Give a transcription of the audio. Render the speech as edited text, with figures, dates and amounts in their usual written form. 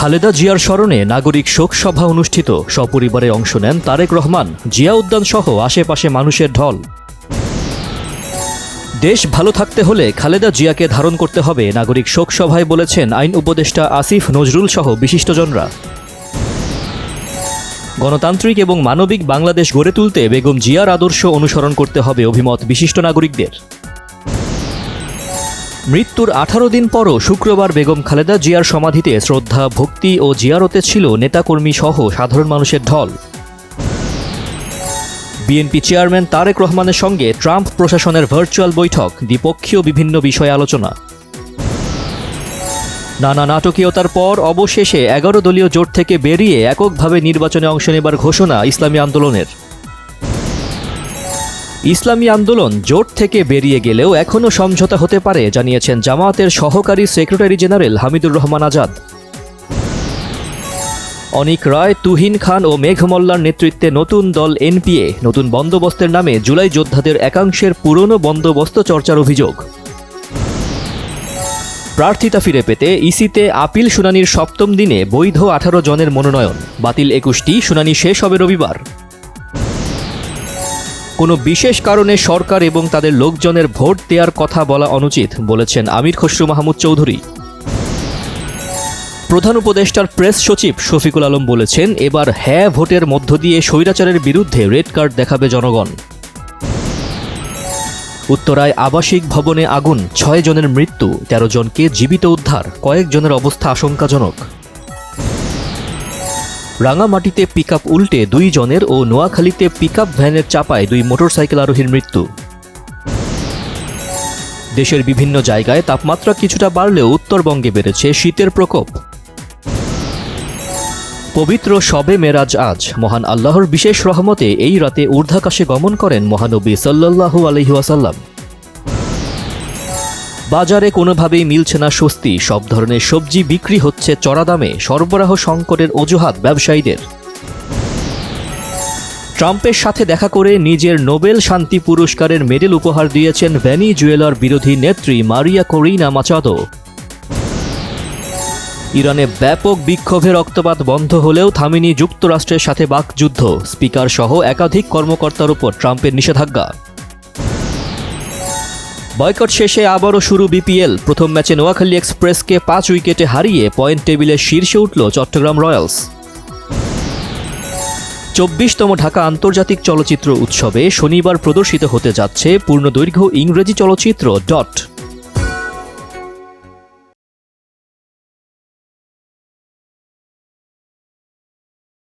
খালেদা জিয়ার স্মরণে নাগরিক শোক সভা অনুষ্ঠিত। সপরিবারে অংশ নেন তারেক রহমান, জিয়া উদ্যান সহ আশেপাশে মানুষের ঢল। দেশ ভালো থাকতে হলে খালেদা জিয়াকে ধারণ করতে হবে, নাগরিক শোক সভায় বলেছেন আইন উপদেষ্টা আসিফ নজরুল সহ বিশিষ্টজনরা। গণতান্ত্রিক এবং মানবিক বাংলাদেশ গড়ে তুলতে বেগম জিয়ার আদর্শ অনুসরণ করতে হবে, অভিমত বিশিষ্ট নাগরিকদের। মৃত্যুর 18 দিন পরও শুক্রবার বেগম খালেদা জিয়ার সমাধিতে শ্রদ্ধা, ভক্তি ও জিয়ারতে ছিল নেতাকর্মী সহ সাধারণ মানুষের ঢল। বিএনপি চেয়ারম্যান তারেক রহমানের সঙ্গে ট্রাম্প প্রশাসনের ভার্চুয়াল বৈঠক, দ্বিপক্ষীয় বিভিন্ন বিষয়ে আলোচনা। নানা নাটকীয়তার পর অবশেষে 11 দলীয় জোট থেকে বেরিয়ে এককভাবে নির্বাচনে অংশ নেবার ঘোষণা ইসলামী আন্দোলনের। ইসলামী আন্দোলন জোট থেকে বেরিয়ে গেলেও এখনও সমঝোতা হতে পারে, জানিয়েছেন জামায়াতের সহকারী সেক্রেটারি জেনারেল হামিদুর রহমান আজাদ। অনিক রায়, তুহিন খান ও মেঘ মোল্লার নেতৃত্বে নতুন দল এনপিএ নতুন বন্দোবস্তের নামে জুলাই যোদ্ধাদের একাংশের পুরনো বন্দোবস্ত চর্চার অভিযোগ। প্রার্থিতা ফিরে পেতে ইসিতে আপিল শুনানির 7ম দিনে বৈধ 18 জনের মনোনয়ন, বাতিল 21টি, শুনানি শেষ হবে রবিবার। কোনো বিশেষ কারণে সরকার এবং তাদের লোকজনের ভোট দেওয়ার কথা বলা অনুচিত, বলেছেন আমির খসরু মাহমুদ চৌধুরী। প্রধান উপদেষ্টার প্রেস সচিব শফিকুল আলম বলেছেন, এবার হ্যাঁ ভোটের মধ্য দিয়ে স্বৈরাচারের বিরুদ্ধে রেড কার্ড দেখাবে জনগণ। উত্তরায় আবাসিক ভবনে আগুন, 6 জনের মৃত্যু, 13 জনকে জীবিত উদ্ধার, কয়েকজনের অবস্থা আশঙ্কাজনক। রাঙামাটিতে পিকআপ উল্টে 2 জনের ও নোয়াখালীতে পিকআপ ভ্যানের চাপায় 2 মোটরসাইকেল আরোহীর মৃত্যু। দেশের বিভিন্ন জায়গায় তাপমাত্রা কিছুটা বাড়লেও উত্তরবঙ্গে বেড়েছে শীতের প্রকোপ। পবিত্র শবে মেরাজ আজ, মহান আল্লাহর বিশেষ রহমতে এই রাতে ঊর্ধ্বাকাশে গমন করেন মহানবী সাল্লাল্লাহু আলাইহি ওয়াসাল্লাম। বাজারে কোনোভাবেই মিলছে না স্বস্তি, সব ধরনের সবজি বিক্রি হচ্ছে চড়া দামে, সরবরাহ সংকটের অজুহাত ব্যবসায়ীদের। ট্রাম্পের সাথে দেখা করে নিজের নোবেল শান্তি পুরস্কারের মেডেল উপহার দিয়েছেন ভেনিজুয়েলার বিরোধী নেত্রী মারিয়া করিনা মাচাদো। ইরানে ব্যাপক বিক্ষোভে রক্তপাত বন্ধ হলেও থামেনি যুক্তরাষ্ট্রের সাথে বাকযুদ্ধ, স্পিকার সহ একাধিক কর্মকর্তার উপর ট্রাম্পের নিষেধাজ্ঞা। বয়কট শেষে আবারও শুরু বিপিএল, প্রথম ম্যাচে নোয়াখালী এক্সপ্রেসকে 5 উইকেটে হারিয়ে পয়েন্ট টেবিলের শীর্ষে উঠল চট্টগ্রাম রয়্যালস। 24তম ঢাকা আন্তর্জাতিক চলচ্চিত্র উৎসবে শনিবার প্রদর্শিত হতে যাচ্ছে পূর্ণদৈর্ঘ্য ইংরেজি চলচ্চিত্র ডট।